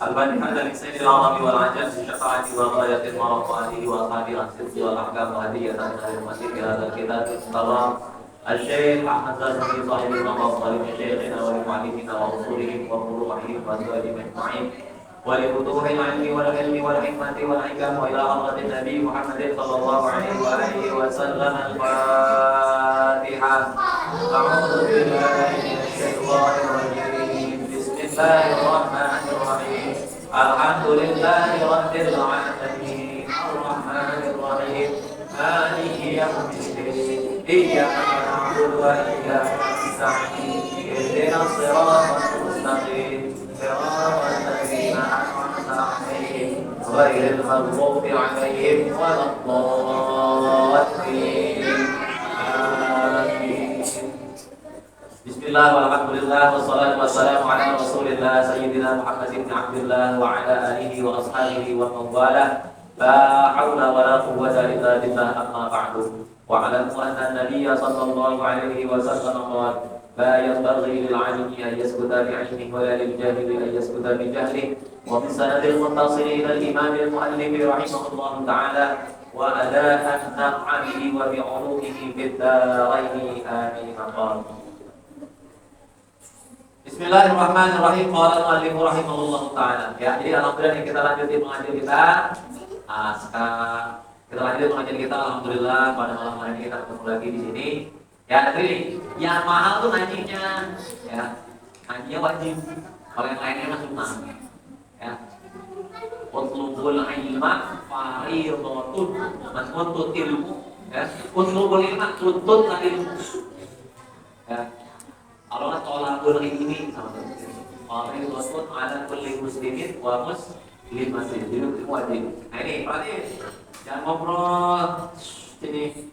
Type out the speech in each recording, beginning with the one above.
الفاتحة لسيد العرب والعجم بالشفاعة والغاية المرضاته وأصحاب الصدق والأحكام وهدية إلى المسيح هذا الكتاب المحترم الشيخ أحمد زرزقي صاحب المقام طالب شيخنا ولمعلمنا ورسولهم وفروعهم وأزواجهم أجمعين ولفتوح العلم والعلم والحكمة والحكم وإلى حضرة النبي محمد صلى الله عليه وآله وسلم الفاتحة. أعوذ بالله من الشيطان الرجيم بسم الله الرحمن الرحيم الحمد لله رب العالمين الرحمن الرحيم مالك يوم الدين إياك نعبد وإياك نستعين اهدنا الصراط المستقيم صراط الذين أنعمت عليهم غير المغضوب عليهم ولا الضالين آمين. Bismillah walhamdulillah wassalatu wassalamu ala rasulillah sayyidina Muhammad ibn Abdullah wa ala alihi wa ashabihi wa mawala la hawla wa la quwwata illa billah amma ba'du wa alamu anna nabiyya sallallahu alaihi wa sallam qala la yanbaghi lil 'alimi an yaskuta bi 'ilmihi wa la lil jahili an yaskuta bi jahlihi wa bi sanadil muttasil ila al-imam al-muallif rahimahullah ta'ala wa adaan naf'ihi wa bi 'ulumihi fid darain amin. Bismillahirrahmanirrahim. Qala al-muallif rahimahullahu ta'ala. Ya, jadi alhamdulillah kita lanjutin mengajar kita. Kita lanjutin mengajar kita alhamdulillah pada malam hari ini kita ketemu lagi di sini. Ya, tapi yang mahal tuh ngajinya. Ya. Ngajinya wajib. Kalau yang lainnya mah sunnah. Ya. Utlubul ilma fardhatun. Menuntut ilmu, ya. Utlubul ilma tuntut ilmu. Ya. Kalau nggak tolakul ini sama orang itu pun ada kulli muslimin wa muslimatin itu wajib. Nah ini berarti jangan ngobrol sini.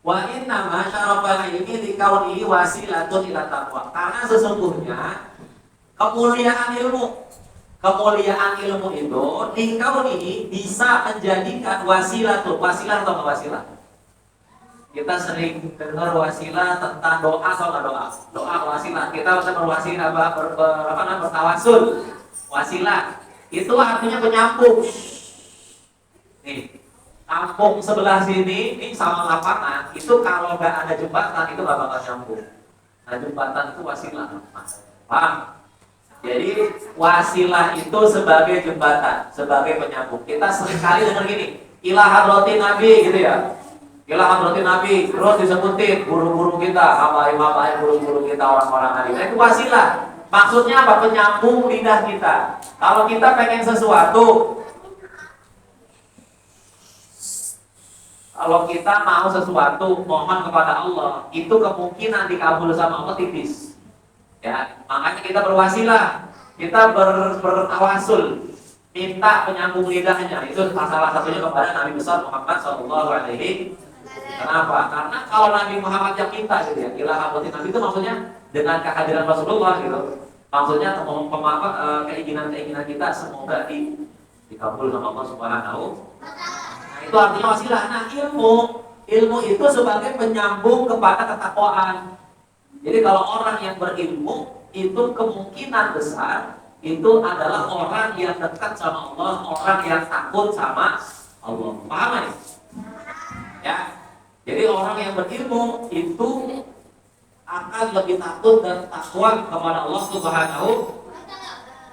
Wa inna ma syarafal ilmi likaunihi wasilatun ila taqwa. Karena sesungguhnya kemuliaan ilmu itu likaunihi bisa menjadikan wasilah atau wasilah. Kita sering dengar wasilah tentang doa atau nggak doa? Doa wasilah. Kita bisa berwasilah bertawasul. Wasilah itu artinya penyambung. Nih, kampung sebelah sini, ini sama lapangan. Itu kalau nggak ada jembatan itu nggak bakal nyambung. Nah, jembatan itu wasilah. Paham? Jadi wasilah itu sebagai jembatan, sebagai penyambung. Kita seringkali dengar gini, ila hadratin nabi gitu ya. Ila hadratin nabi, terus disebutin guru-guru kita, habaib-habaib guru-guru kita, orang-orang alim. Itu wasilah. Maksudnya apa? Penyambung lidah kita. Kalau kita pengen sesuatu, kalau kita mau sesuatu, mohon kepada Allah, itu kemungkinan dikabul sama Allah tipis. Ya, makanya kita berwasilah, kita bertawasul, minta penyambung lidahnya. Itu salah satunya kepada Nabi besar Muhammad SAW. Kenapa? Karena kalau Nabi Muhammad yang minta gitu ya, ila hadratin nabi itu maksudnya dengan kehadiran Rasulullah gitu. Maksudnya keinginan kita semoga dikabul sama Allah Subhanahu. Nah, itu artinya wasilah. Nah, ilmu itu sebagai penyambung kepada ketakwaan. Jadi kalau orang yang berilmu itu kemungkinan besar itu adalah orang yang dekat sama Allah, orang yang takut sama Allah. Paham ya? Ya. Jadi orang yang berilmu itu akan lebih takut dan takwa kepada Allah Subhanahu.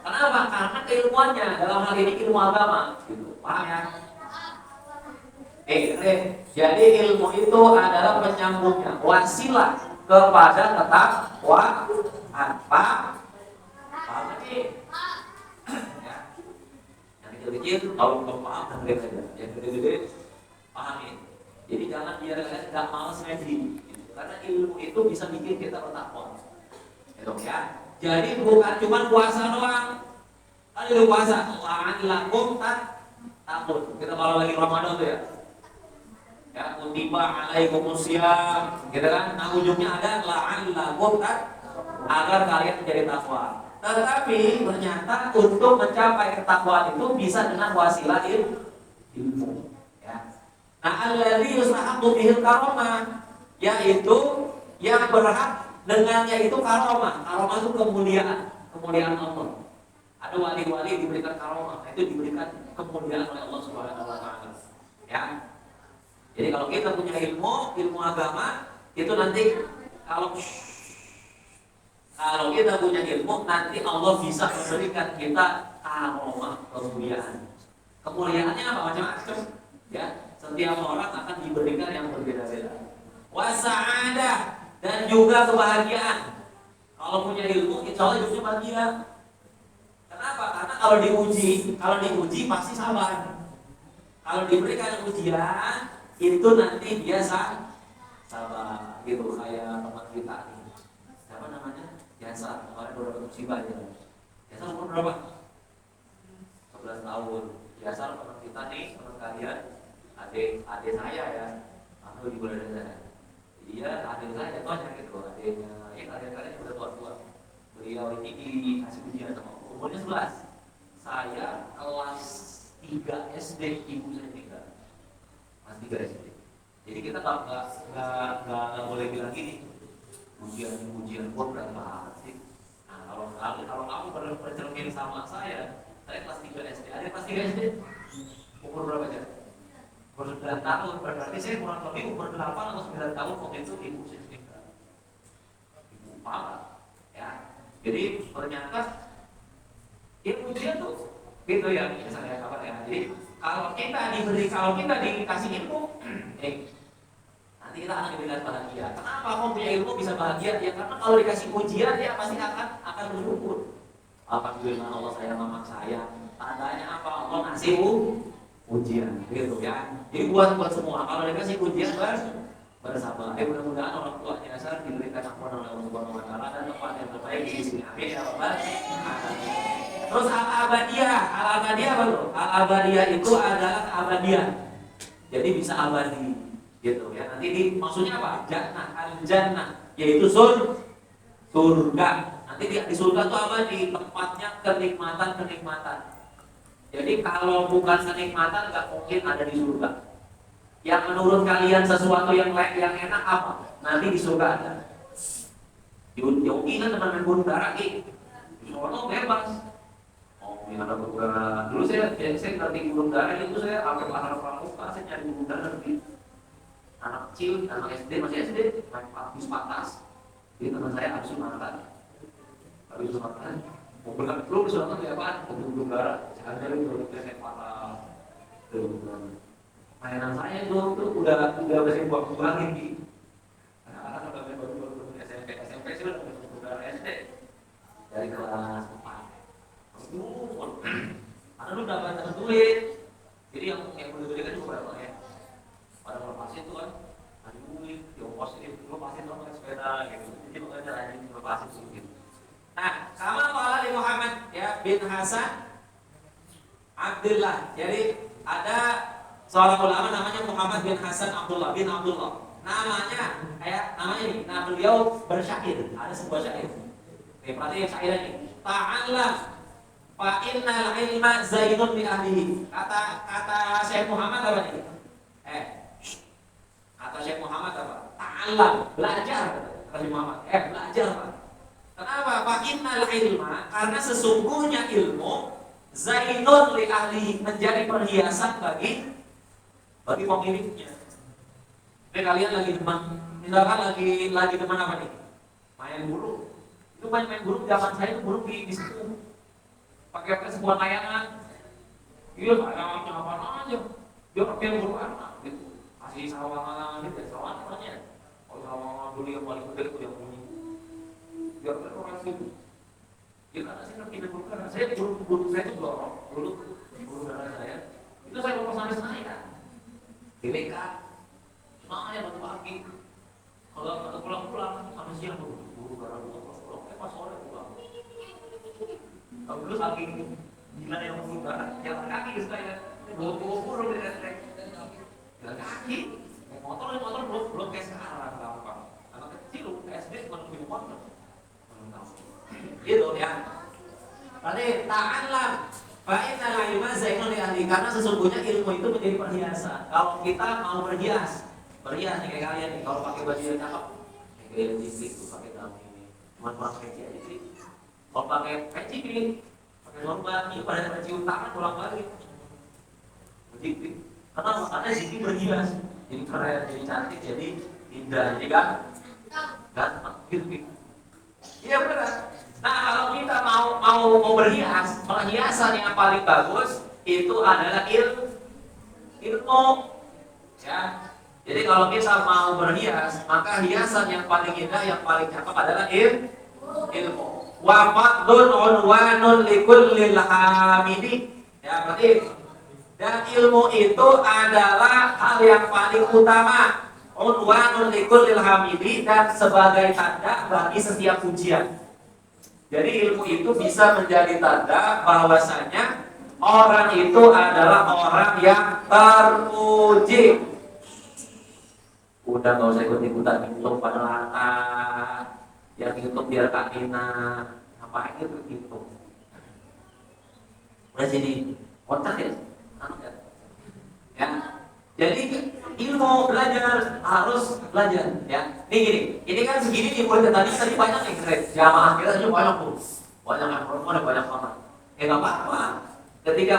Kenapa? Karena keilmuannya dalam hal ini ilmu agama. Gitu. Paham ya? Jadi ilmu itu adalah penyambungnya, wasilah kepada ketakwaan. Paham ini? Ya. Yang kecil-kecil kalau paham dan aja. Yang gede-gede pahami. Jadi jangan biar kalian nggak malas ngaji, karena ilmu itu bisa bikin kita bertakwa. Ya. Jadi bukan cuma puasa doang. Kan itu puasa, la'allakum takut. Kita kalau lagi Ramadan tuh ya. Ya, kutiba alaikumusiyam, gitu kan? Nah ujungnya ada la'allakum agar kalian menjadi takwa. Tetapi ternyata untuk mencapai ketakwaan itu bisa dengan wasilah ilmu. Nah, alladzi yustahaqqu bihil karamah, yaitu yang berhak dengannya itu karamah. Karamah itu kemuliaan Allah. Ada wali-wali diberikan karomah, itu diberikan kemuliaan oleh Allah Subhanahu wa taala. Ya. Jadi kalau kita punya ilmu agama, itu nanti kalau kita punya ilmu, nanti Allah bisa memberikan kita karomah, kemuliaan. Kemuliaannya apa? Macam-macam. Ya, setiap orang akan diberikan yang berbeda-beda. Wasa'adah, dan juga kebahagiaan. Kalau punya ilmu, insya Allah hidupnya bahagia. Kenapa? Karena kalau diuji pasti sabar. Kalau diberikan ujian, itu nanti biasa sabar. Gitu kayak teman kita nih. Siapa namanya? Biasa. Kemarin udah dapat musibah ya. Biasa umur berapa? 11 tahun. Biasa teman kita nih, teman kalian, adik saya ya. Aku di bulan saya. Dia adik saya banyak gitu. Adiknya, kalian udah tua-tua. Beliau ini dikasih ujian sama umurnya 11. Saya kelas 3 SD, ibu saya tinggal. Kelas 3 SD. Jadi kita nggak boleh bilang gini. Ujian gua berat banget sih. Nah, kalau kamu bercermin sama saya kelas 3 SD. Ada kelas 3 SD? Umur berapa aja? Umur 9 tahun. Berarti saya kurang lebih umur 8 atau 9 tahun waktu itu ibu saya tinggal. Ibu parah. Ya. Jadi ternyata ujian tuh gitu ya, misalnya kabar ya. Jadi kalau kita dikasih ilmu, nanti kita akan diberikan bahagia. Kenapa kau punya ilmu bisa bahagia? Ya karena kalau dikasih ujian dia pasti akan bersyukur. Alhamdulillah Allah sayang mama saya. Tandanya apa? Allah ngasih ujian, gitu ya. Jadi buat semua kalau dikasih ujian bersabar. Mudah-mudahan orang tuanya asal diberikan ampunan oleh Allah Subhanahu wa taala dan tempat yang terbaik di sisi. Amin ya rabbal alamin. Terus al-abadiyah apa tuh? Al-abadiyah itu adalah keabadian. Jadi bisa abadi, gitu ya. Nanti maksudnya apa? Jannah, al-jannah, yaitu surga. Nanti di surga itu abadi, tempatnya kenikmatan. Jadi kalau bukan kenikmatan nggak mungkin ada di surga. Yang menurut kalian sesuatu yang enak apa? Nanti di surga ada. Yogi kan teman gunung darah ki. Soalnya bebas. Oh, ini ada beberapa. Dulu saya ngerti gunung darah itu saya sampai pasar pramuka, saya nyari gunung darah di anak kecil, anak SD masih SD, naik bis patas. Jadi teman saya habis makan. Mau berangkat dulu ke sana kayak apaan? Gunung darah. Saya ada itu naik patah. Mainan saya itu udah bisa buang-buangin di anak-anak udah baru SMP sih udah udah SD dari kelas 4. Karena lu dapat duit, jadi yang boleh kan juga berapa ya? Pada lepasin tuh kan, ada duit, diongkosin, lepasin dong pakai sepeda gitu. Jadi makanya caranya lepasin gitu. Nah, sama Qala li Muhammad ya bin Hasan Abdullah. Jadi ada seorang ulama namanya Muhammad bin Hasan Abdullah bin Abdullah. Namanya nih. Nah, beliau bersyair. Ada sebuah syair. Oke, perhatikan syairnya ini. Ta'allam fa innal ilma zainun li ahlihi. Kata Syekh Muhammad apa nih? Kata Syekh Muhammad apa? Ta'allam, belajar. Kata Syekh Muhammad. Belajar, Pak. Kenapa? Fa innal ilma, karena sesungguhnya ilmu zainun li ahlihi, menjadi perhiasan bagi pemiliknya. Jadi kalian lagi demen, misalkan lagi demen apa nih? Main burung. Itu main burung zaman saya itu burung di situ. Pakai sebuah layangan. Iya, layangannya apa aja. Dia pakai burung anak gitu. Kasih sawangan gitu, sawangan namanya. Kalau sawangan dulu yang paling gede itu yang bunyi. Biar orang gitu. Ya karena saya ngerti burung karena saya burung saya itu dorong dulu burung darah saya. Itu saya bawa sampai Senayan. BPK, semangat ya batu pagi. Kalau pulang sampai siang buru darah pulang. Pas sore pulang. Kalau dulu saking gila yang buru darah, jalan kaki gitu saya. Bawa burung di restrek. Jalan kaki, motor belum kayak sekarang gampang. Anak kecil SD cuma punya motor. Gitu ya. Berarti ta'allam fa innal ilma zainun li ahli, karena sesungguhnya ilmu itu menjadi perhiasan. Kalau kita mau berhias nih kayak kalian nih, kalau pakai baju yang cakep, kayak lipstick tuh pakai dalam ini, cuma pakai peci aja sih. Kalau pakai peci pilih Normal ini pada cium tangan pulang balik. Begitu. Karena zikir berhias, jadi keren, jadi cantik, jadi indah, jadi kan ganteng, gitu. Iya benar. Nah kalau kita mau berhias, perhiasan yang paling bagus itu adalah ilmu. Ya. Jadi kalau kita mau berhias, maka hiasan yang paling indah, yang paling cakep adalah ilmu. Wa fadlun unwanun likullil hamidi. Ya, berarti dan ilmu itu adalah hal yang paling utama. Unwanun likullil hamidi, dan sebagai tanda bagi setiap pujian. Jadi ilmu itu bisa menjadi tanda bahwasanya orang itu adalah orang yang terpuji. Udah nggak usah ikut-ikutan hitung pada lata, yang hitung biar Kak Nina, ngapain itu hitung? Udah jadi otak ya, ya. Jadi ilmu belajar harus belajar, ya. Nih gini, ini kan segini nih murid tadi banyak yang keren, jamaah kita juga banyak tuh, banyak yang perempuan, banyak banget. Nggak apa-apa. Ketika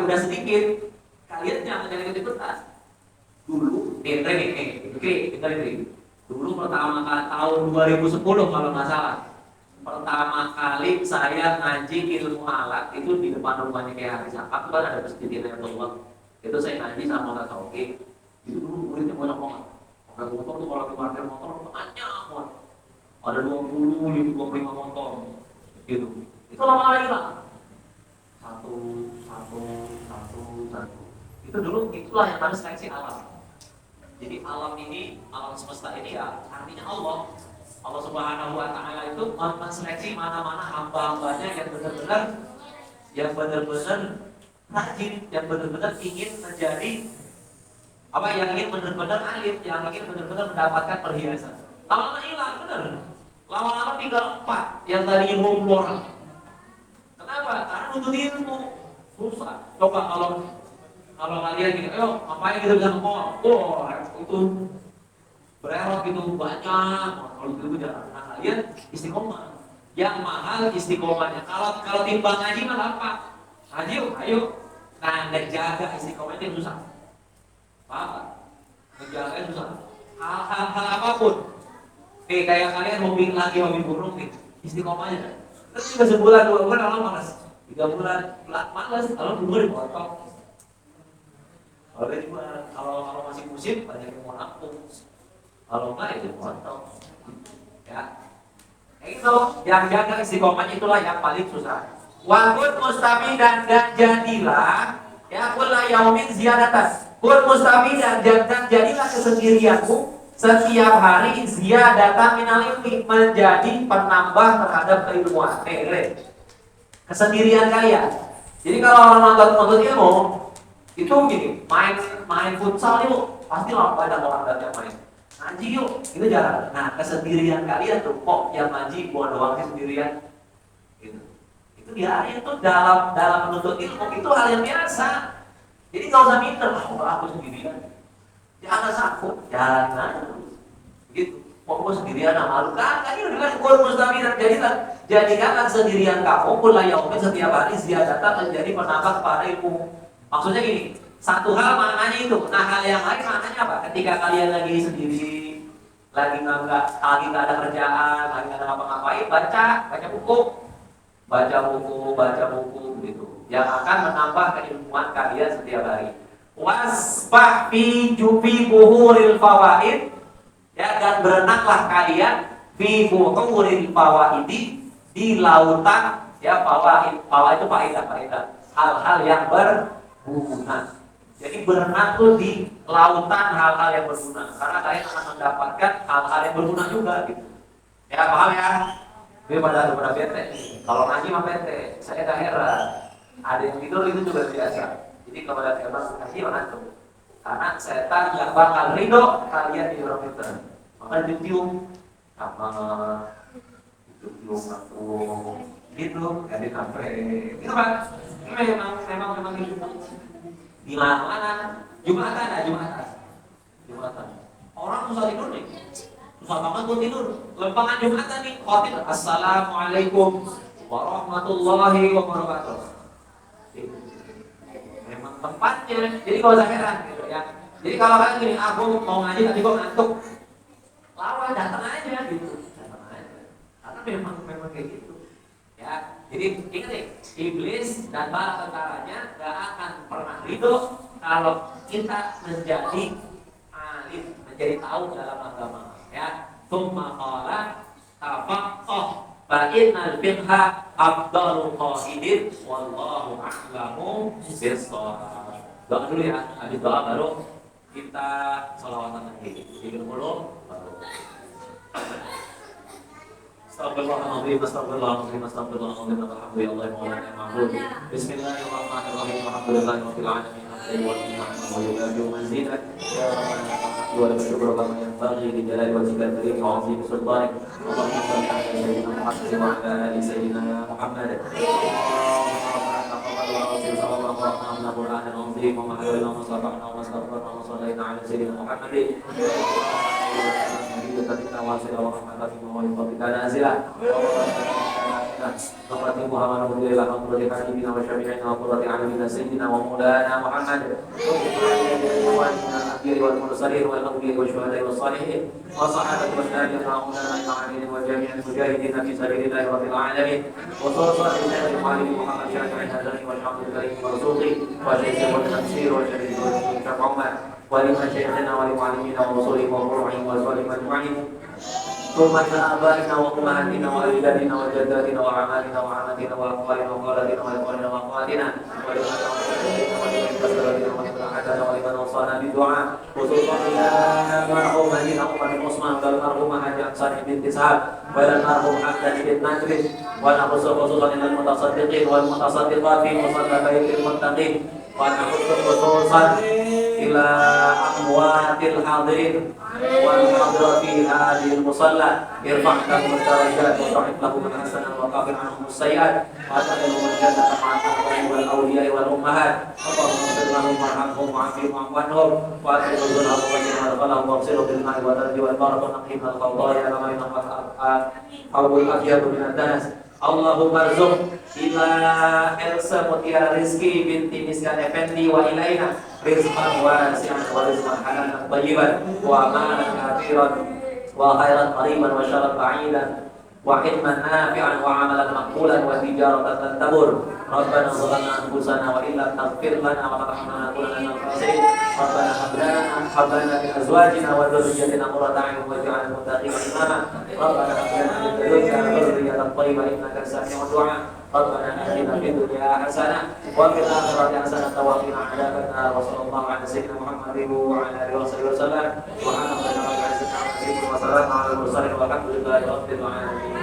udah sedikit, kalian jangan ikut-ikutan. Dulu, dulu pertama kali tahun 2010 kalau nggak salah, pertama kali saya ngaji ilmu alat itu di depan rumahnya kayak Haris Akap, kan ada masjid yang tua. Itu saya ngaji sama Kak Sauki. Itu dulu muridnya banyak banget. Pakai motor tuh kalau di parkir motor banyak banget. Ada 20, 25 motor, gitu. Itu lama lagi lah. Satu. Itu dulu itulah yang harus seleksi alam. Jadi alam ini, alam semesta ini ya artinya Allah. Allah Subhanahu wa Ta'ala itu menseleksi mana-mana hamba-hambanya yang benar-benar rajin, yang benar-benar ingin menjadi yang ingin benar-benar alim, yang ingin benar-benar mendapatkan perhiasan. Lama-lama hilang, benar. Lama-lama tinggal 4 yang tadinya 20 orang. Kenapa? Karena nuntut ilmu susah. Coba kalau kalian gini, ayo ngapain kita bisa ngomong? Itu bererot gitu banyak. Kalau itu jarang. Nah, kalian istiqomah. Yang mahal istiqomahnya. Kalau timbang ngaji mah gampang. Ngaji ayo. Nah, ngejaga istiqomahnya itu susah. Paham? Ngejaga susah. Hal apapun. Kayak kalian hobi burung nih. Istiqomahnya. Terus juga sebulan 2 bulan kalau malas. 3 bulan malas, kalau 2 bulan dipotong. Kalau masih musim banyak yang mau nampung. Kalau enggak itu potong. Ya. Itu yang jaga istiqomahnya itulah yang paling susah. Wakut mustafi dan jadilah ya kulla yaumin ziyadatan. Kun mustafi dan jadilah kesendirianmu setiap hari ziyadatan minal ilmi, menjadi penambah terhadap keilmuan. Kesendirian kalian. Jadi kalau orang nonton ilmu itu gini, main futsal yuk, pasti lah banyak orang datang main. Ngaji yuk, itu jarang. Nah, kesendirian kalian tuh, kok yang ngaji gua doang sendirian, gitu. Itu dia itu dalam menuntut ilmu itu hal yang biasa. Jadi nggak usah minder, aku sendirian. Jangan takut, jalan aja, gitu. Kok gua sendirian, malu kan? Ini udah kan gua mustami dan jadikanlah sendirian kamu pun layaumin setiap hari ziyadatan menjadi penambah kepada ilmu. Maksudnya gini, satu hal maknanya itu. Nah, hal yang lain maknanya apa? Ketika kalian lagi sendiri, lagi nggak ada kerjaan, lagi nggak ada ngapa-ngapain, baca buku gitu, yang akan menambah keilmuan kalian setiap hari. Wasbah fi buhuril fawaid, ya, dan berenanglah kalian fi buhuril fawaidi, di lautan ya fawaid itu faedah hal-hal yang berguna. Jadi berenang tuh di lautan hal-hal yang berguna, karena kalian akan mendapatkan hal-hal yang berguna juga gitu. Ya, paham ya? Ini pada bete. Kalau ngaji mah bete, saya gak heran. Ada yang tidur itu juga biasa. Jadi kalau ada teman ngaji mana tuh? Karena setan gak bakal ridho kalian di orang itu. Maka dicium sama dicium aku gitu, kayak di kafe. Itu kan? Memang gitu. Di mana? Jumatan. Orang susah tidur nih. Susah banget buat tidur. Lempangan Jumatan nih, khotib assalamualaikum warahmatullahi wabarakatuh. Memang tempatnya. Jadi kalau usah heran gitu ya. Jadi kalau kan gini, aku mau ngaji tapi kok ngantuk, lawan datang aja gitu, datang aja. Karena memang kayak gitu. Ya, jadi ingat nih, iblis dan para tentaranya gak akan pernah ridho kalau kita menjadi alim, menjadi tahu dalam agama. Ya, tsumma qala tafaqah fa innal fiqha afdalul qaidin wallahu a'lamu bis-shawab. Doa dulu ya, habis doa baru kita sholawatan lagi. Tidur dulu baru. Astagfirullahaladzim, astagfirullahaladzim, astagfirullahaladzim, alhamdulillah, maulana ma'bud. Bismillahirrahmanirrahim, alhamdulillahirabbil alamin. Alhamdulillah manzilan ya rabbana wa la syukru kama yanbaghi li jalali wajhika al-karim wa 'azimi sultanik. Allahumma shalli ala sayyidina Muhammad wa ala ali sayyidina Muhammad. ولمشايخنا ولمعلمينا ورسولهم وفروعهم وأزواجهم أجمعين ثم آبائنا وأمهاتنا وأجدادنا وجداتنا وأعمالنا وعماتنا وأخوالنا وخالاتنا وإخواننا وأخواتنا ولمن أوصانا بالدعاء خصوصا إلى المرحوم مدينة أم عثمان والمرحومة حاجة صالح بنت إسحاق وإلى المرحوم حمد بن نجري ونخص خصوصا إلى المتصدقين والمتصدقات في مصلى بيت المتقين ونخص خصوصا إلى أموات الحاضرين والحاضرة في هذه المصلى ارفع لهم الدرجات وضعف لهم الحسنة وكفر عنهم السيئات وأدخلهم الجنة مع الأبرار والأولياء والأمهات اللهم اغفر لهم وارحمهم وعافهم واعف عنهم وأدخلهم ذنوبهم وادخلهم واغسلهم بالماء والثلج والبرد ونقهم من الخطايا كما ينقى أو الأبيض من الدنس. Allahumma arzuq ila Elsa Mutiara Rizki binti Miskan Effendi wa ilaina rizqan wasi'an wa rizqan halalan thayyiban wa amalan kathiran wa khairan qariban wa syarran ba'idan wa ilman nafi'an wa amalan maqbulan wa tijaratan lan tabur. Rabbana zalamna anfusana wa illam taghfir lana wa tarhamna lanakunanna minal khasirin. Rabbana hab lana min azwajina wa dhurriyyatina qurrata a'yun waj'alna lil muttaqina imama. Rabbana hab lana min ladunka dhurriyyatan thayyibah innaka sami'ud du'a. Rabbana atina fid dunya hasanah wa fil akhirati hasanah wa qina adzabannar. Wa sallallahu ala sayyidina Muhammadin wa ala alihi wa sallam. Subhanallahi wa bihamdihi wa salamun ala al mursalin walhamdulillahi rabbil alamin.